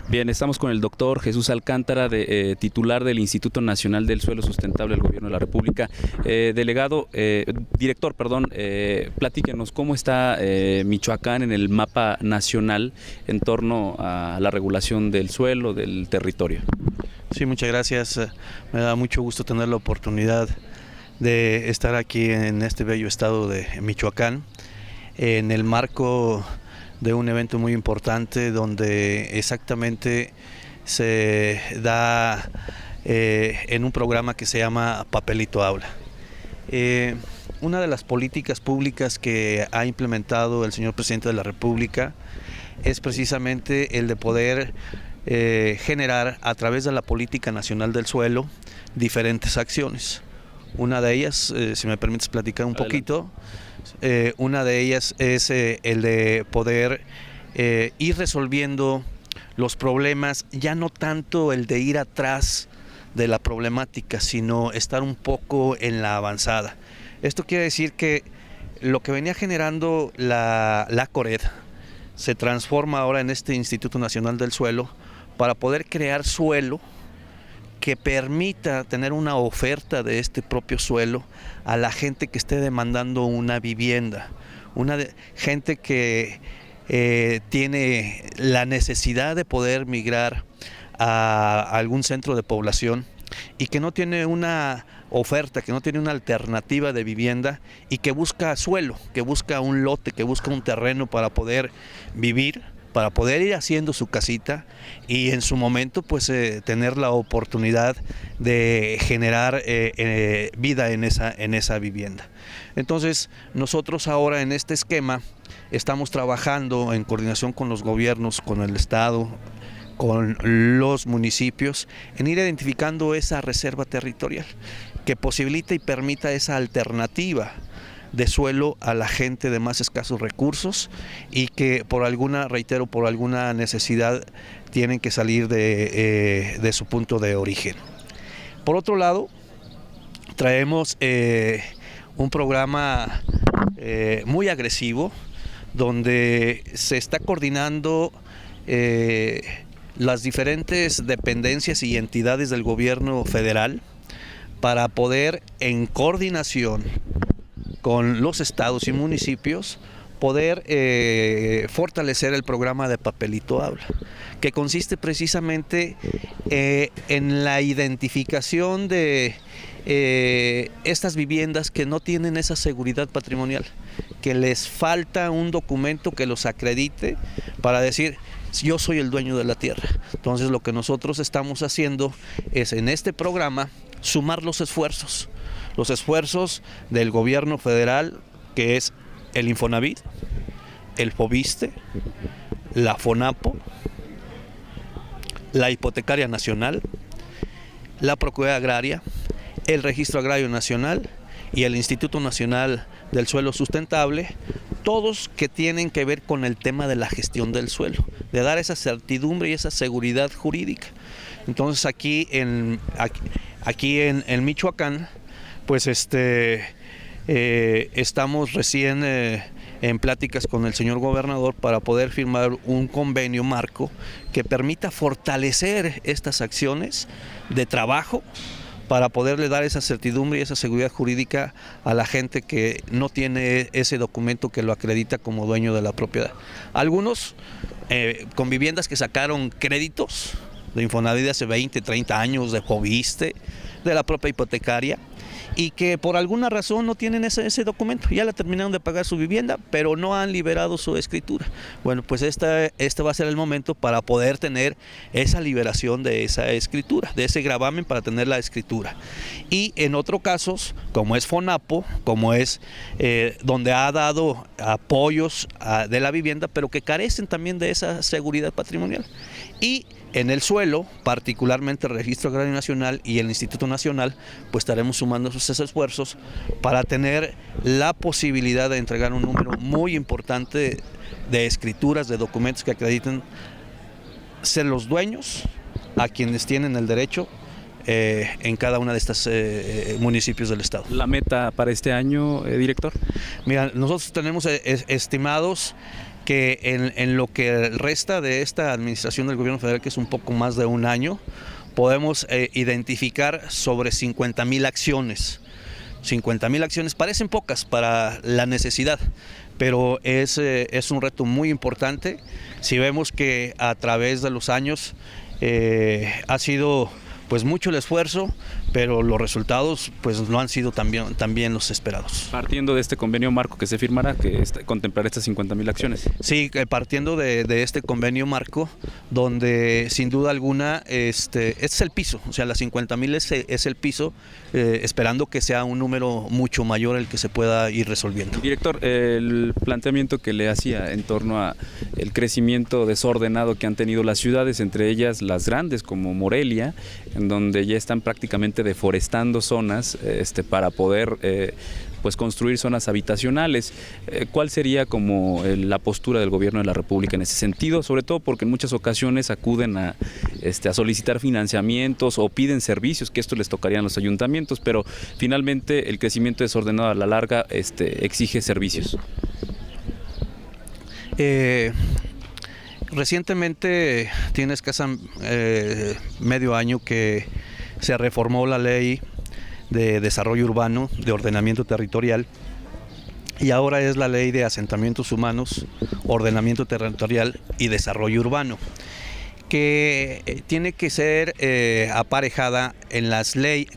Bien, estamos con el doctor Jesús Alcántara, titular del Instituto Nacional del Suelo Sustentable del Gobierno de la República. Director, platíquenos cómo está Michoacán en el mapa nacional en torno a la regulación del suelo, del territorio. Sí, muchas gracias. Me da mucho gusto tener la oportunidad de estar aquí en este bello estado de Michoacán, en el marco de un evento muy importante donde exactamente se da en un programa que se llama Papelito Habla. Una de las políticas públicas que ha implementado el señor presidente de la República es precisamente el de poder generar a través de la Política Nacional del Suelo diferentes acciones. Una de ellas, si me permites platicar un poquito, una de ellas es el de poder ir resolviendo los problemas, ya no tanto el de ir atrás de la problemática, sino estar un poco en la avanzada. Esto quiere decir que lo que venía generando la CORED se transforma ahora en este Instituto Nacional del Suelo para poder crear suelo que permita tener una oferta de este propio suelo a la gente que esté demandando una vivienda, gente que tiene la necesidad de poder migrar a algún centro de población y que no tiene una oferta, que no tiene una alternativa de vivienda y que busca suelo, que busca un lote, que busca un terreno para poder vivir, para poder ir haciendo su casita y en su momento pues tener la oportunidad de generar vida en esa vivienda. Entonces nosotros ahora en este esquema estamos trabajando en coordinación con los gobiernos, con el Estado, con los municipios, en ir identificando esa reserva territorial que posibilita y permita esa alternativa de suelo a la gente de más escasos recursos y que por alguna necesidad tienen que salir de su punto de origen. Por otro lado, traemos un programa muy agresivo donde se está coordinando las diferentes dependencias y entidades del gobierno federal para poder, en coordinación con los estados y municipios, poder fortalecer el programa de Papelito Habla, que consiste precisamente en la identificación de estas viviendas que no tienen esa seguridad patrimonial, que les falta un documento que los acredite para decir: yo soy el dueño de la tierra. Entonces lo que nosotros estamos haciendo es en este programa sumar los esfuerzos del gobierno federal, que es el Infonavit, el Foviste, la FONAPO, la Hipotecaria Nacional, la Procuraduría Agraria, el Registro Agrario Nacional y el Instituto Nacional del Suelo Sustentable, todos que tienen que ver con el tema de la gestión del suelo, de dar esa certidumbre y esa seguridad jurídica. Entonces aquí en Michoacán, pues estamos recién en pláticas con el señor gobernador para poder firmar un convenio marco que permita fortalecer estas acciones de trabajo para poderle dar esa certidumbre y esa seguridad jurídica a la gente que no tiene ese documento que lo acredita como dueño de la propiedad. Algunos con viviendas que sacaron créditos de Infonavit de hace 20, 30 años, de Foviste, de la propia hipotecaria, y que por alguna razón no tienen ese documento. Ya la terminaron de pagar su vivienda, pero no han liberado su escritura. Bueno, pues este va a ser el momento para poder tener esa liberación de esa escritura, de ese gravamen para tener la escritura. Y en otros casos, como es FONAPO, como es donde ha dado apoyos de la vivienda, pero que carecen también de esa seguridad patrimonial. Y en el suelo, particularmente el Registro Agrario Nacional y el Instituto Nacional, pues estaremos sumando esos esfuerzos para tener la posibilidad de entregar un número muy importante de escrituras, de documentos que acrediten ser los dueños a quienes tienen el derecho en cada una de estos municipios del estado. ¿La meta para este año, director? Mira, nosotros tenemos estimados que en lo que resta de esta administración del gobierno federal, que es un poco más de un año, podemos identificar sobre 50,000 acciones. 50,000 acciones parecen pocas para la necesidad, pero es un reto muy importante. Si vemos que a través de los años ha sido pues mucho el esfuerzo, pero los resultados pues no han sido también los esperados. Partiendo de este convenio marco que se firmará, que contemplará estas 50,000 acciones. Sí, partiendo de este convenio marco, donde sin duda alguna este es el piso, o sea, las 50,000 es el piso, esperando que sea un número mucho mayor el que se pueda ir resolviendo. Director, el planteamiento que le hacía en torno a el crecimiento desordenado que han tenido las ciudades, entre ellas las grandes como Morelia, en donde ya están prácticamente deforestando zonas para poder pues construir zonas habitacionales. ¿Cuál sería como la postura del gobierno de la República en ese sentido? Sobre todo porque en muchas ocasiones acuden a solicitar financiamientos o piden servicios, que esto les tocarían a los ayuntamientos, pero finalmente el crecimiento desordenado a la larga exige servicios. Recientemente, tiene escasa medio año que se reformó la ley de desarrollo urbano, de ordenamiento territorial, y ahora es la ley de asentamientos humanos, ordenamiento territorial y desarrollo urbano, que tiene que ser aparejada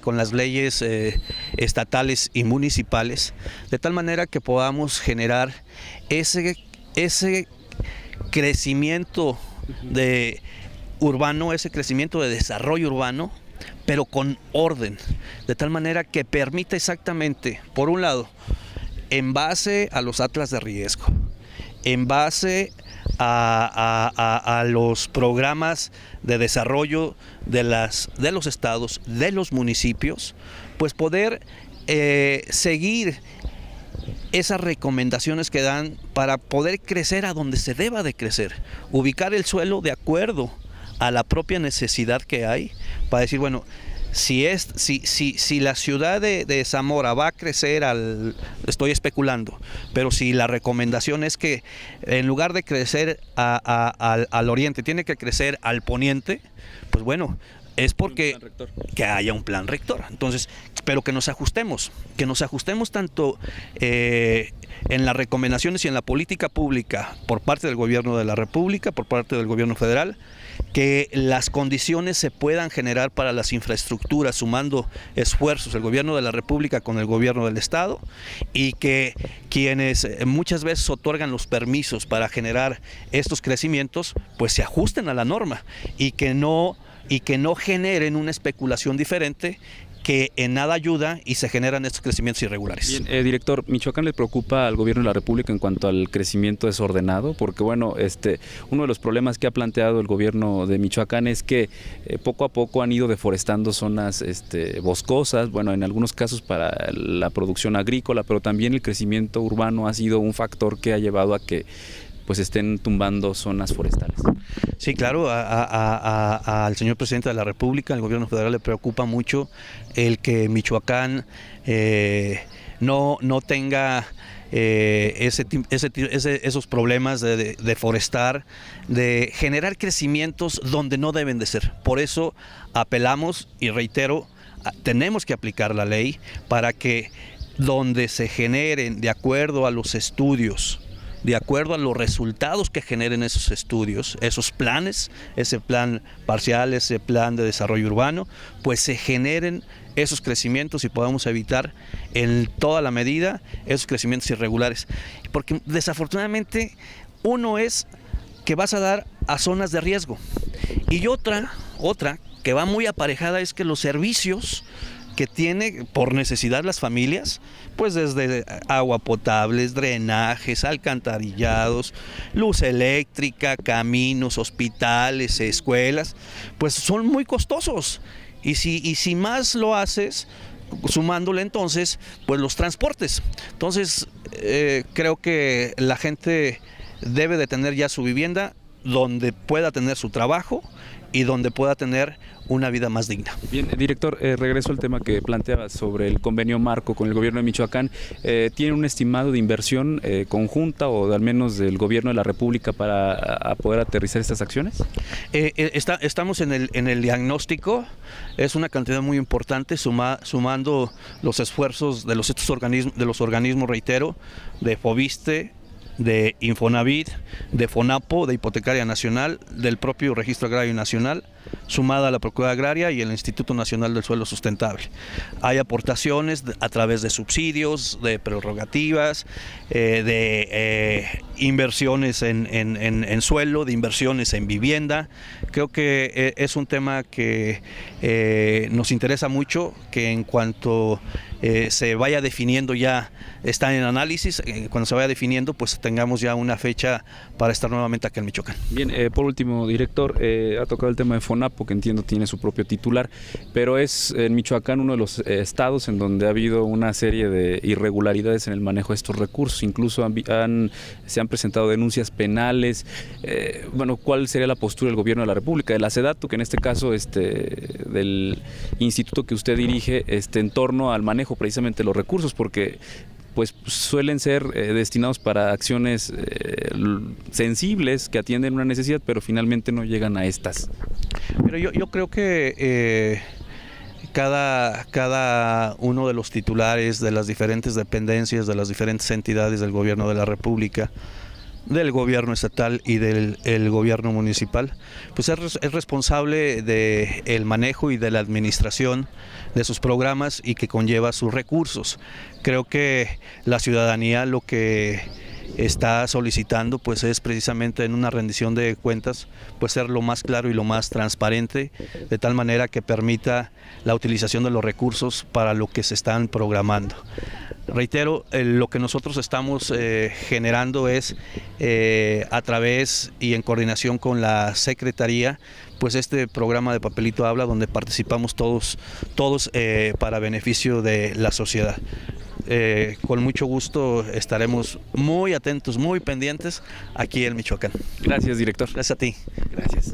con las leyes estatales y municipales, de tal manera que podamos generar ese crecimiento urbano, ese crecimiento de desarrollo urbano, pero con orden, de tal manera que permita exactamente, por un lado, en base a los atlas de riesgo, en base a los programas de desarrollo de los estados, de los municipios, pues poder seguir esas recomendaciones que dan para poder crecer a donde se deba de crecer, ubicar el suelo de acuerdo a la propia necesidad que hay, para decir, bueno, si la ciudad de Zamora va a crecer estoy especulando, pero si la recomendación es que en lugar de crecer al oriente, tiene que crecer al poniente, pues bueno, es porque que haya un plan rector. Entonces, pero que nos ajustemos tanto en las recomendaciones y en la política pública por parte del gobierno de la República, por parte del gobierno federal, que las condiciones se puedan generar para las infraestructuras, sumando esfuerzos el gobierno de la República con el gobierno del Estado, y que quienes muchas veces otorgan los permisos para generar estos crecimientos, pues se ajusten a la norma y que no generen una especulación diferente que en nada ayuda y se generan estos crecimientos irregulares. Bien, director, ¿Michoacán le preocupa al gobierno de la República en cuanto al crecimiento desordenado? Porque bueno, uno de los problemas que ha planteado el gobierno de Michoacán es que poco a poco han ido deforestando zonas boscosas, bueno, en algunos casos para la producción agrícola, pero también el crecimiento urbano ha sido un factor que ha llevado a que pues estén tumbando zonas forestales. Sí, claro, al señor presidente de la República, al gobierno federal, le preocupa mucho el que Michoacán no tenga esos problemas de deforestar, de generar crecimientos donde no deben de ser. Por eso apelamos y reitero, tenemos que aplicar la ley para que donde se generen de acuerdo a los estudios, de acuerdo a los resultados que generen esos estudios, esos planes, ese plan parcial, ese plan de desarrollo urbano, pues se generen esos crecimientos y podamos evitar en toda la medida esos crecimientos irregulares. Porque desafortunadamente uno es que vas a dar a zonas de riesgo, y otra que va muy aparejada es que los servicios que tiene por necesidad las familias, pues desde agua potable, drenajes, alcantarillados, luz eléctrica, caminos, hospitales, escuelas, pues son muy costosos. Y si más lo haces, sumándole entonces, pues los transportes. Entonces, creo que la gente debe de tener ya su vivienda donde pueda tener su trabajo y donde pueda tener una vida más digna. Bien, director, regreso al tema que planteaba sobre el convenio marco con el gobierno de Michoacán. ¿Tiene un estimado de inversión conjunta o al menos del gobierno de la República para poder aterrizar estas acciones? Estamos en el diagnóstico. Es una cantidad muy importante, sumando los esfuerzos de los organismos, reitero, de FOBISTE, de Infonavit, de FONAPO, de Hipotecaria Nacional, del propio Registro Agrario Nacional, sumada a la Procuraduría Agraria y el Instituto Nacional del Suelo Sustentable. Hay aportaciones a través de subsidios, de prerrogativas, de inversiones en suelo, de inversiones en vivienda. Creo que es un tema que nos interesa mucho, que en cuanto se vaya definiendo, ya está en análisis, cuando se vaya definiendo, pues tengamos ya una fecha para estar nuevamente aquí en Michoacán. Bien, por último, director, ha tocado el tema de FONAPO, que entiendo tiene su propio titular, pero es en Michoacán uno de los estados en donde ha habido una serie de irregularidades en el manejo de estos recursos, incluso se han presentado denuncias penales. Bueno, ¿cuál sería la postura del gobierno de la República, de la SEDATU, que en este caso del instituto que usted dirige, en torno al manejo precisamente de los recursos? Porque pues suelen ser destinados para acciones sensibles que atienden una necesidad, pero finalmente no llegan a estas. Pero yo creo que cada uno de los titulares de las diferentes dependencias, de las diferentes entidades del gobierno de la República, del gobierno estatal y del gobierno municipal, pues es responsable del manejo y de la administración de sus programas y que conlleva sus recursos. Creo que la ciudadanía lo que está solicitando pues es precisamente en una rendición de cuentas pues ser lo más claro y lo más transparente, de tal manera que permita la utilización de los recursos para lo que se están programando. Reitero, lo que nosotros estamos generando es a través y en coordinación con la Secretaría, pues este programa de Papelito Habla, donde participamos todos para beneficio de la sociedad. Con mucho gusto estaremos muy atentos, muy pendientes aquí en Michoacán. Gracias, director. Gracias a ti. Gracias.